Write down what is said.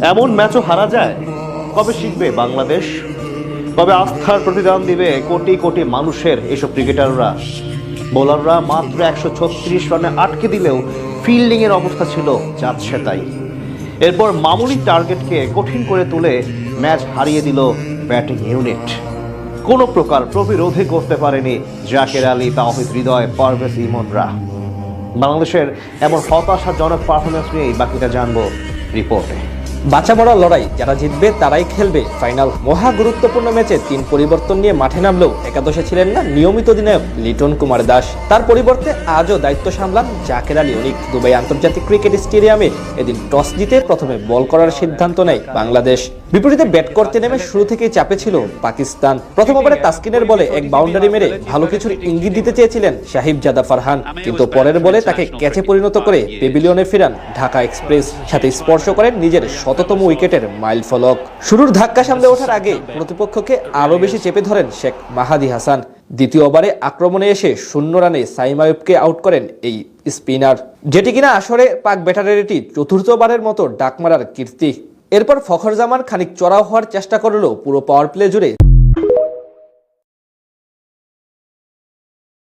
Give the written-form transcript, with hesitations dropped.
এমন ম্যাচও হারা যায়। কবে শিখবে বাংলাদেশ? কবে আস্থার প্রতিদান দিবে কোটি কোটি মানুষের এসব ক্রিকেটাররা? বোলাররা মাত্র 136 রানে আটকে দিলেও ফিল্ডিংয়ের অবস্থা ছিল যাচ্ছেতাই। এরপর মামুলি টার্গেটকে কঠিন করে তুলে ম্যাচ হারিয়ে দিল ব্যাটিং ইউনিট। কোনো প্রকার প্রতিরোধই করতে পারেনি জাকের আলী, তাওহিদ হৃদয়, পারভেজ ইমনরা। বাংলাদেশের এমন হতাশাজনক পারফরমেন্স নিয়েই বাকিটা জানবো রিপোর্টে। বাঁচা মরা লড়াই, যারা জিতবে তারাই খেলবে ফাইনাল। মহা গুরুত্বপূর্ণ ম্যাচে 3 পরিবর্তন নিয়ে মাঠে নামলেও একাদশে ছিলেন না নিয়মিত অধিনায়ক লিটন কুমার দাস। তার পরিবর্তে আজও দায়িত্ব সামলান জাকের আলী অনিক। দুবাই আন্তর্জাতিক ক্রিকেট স্টেডিয়ামে এদিন টস জিতে প্রথমে বল করার সিদ্ধান্ত নেয় বাংলাদেশ। বিপরীতে ব্যাট করতে নেমে শুরু থেকেই চাপে ছিল পাকিস্তান। প্রথম ওভারে তাসকিনের বলে এক বাউন্ডারি মেরে ভালো কিছুর ইঙ্গিত দিতে চেয়েছিলেন সাহিবজাদা ফারহান, কিন্তু পরের বলে তাকে ক্যাচে পরিণত করে পেভিলিয়নে ফেরান ঢাকা এক্সপ্রেস। সাথে স্পর্শ করেন নিজের শততম উইকেটের মাইল ফলক। শুরুর ধাক্কা সামলে ওঠার আগে প্রতিপক্ষকে আরও বেশি চেপে ধরেন শেখ মাহাদি হাসান। দ্বিতীয় ওভারে আক্রমণে এসে 0 রানে সাইম আইয়ুবকে আউট করেন এই স্পিনার, যেটি কিনা আসরে পাক ব্যাটারের এটি চতুর্থবারের মতো ডাক মারার কীর্তি। এরপর ফখর জামান খানিক চড়াও হওয়ার চেষ্টা করলেও পুরো পাওয়ার প্লে জুড়ে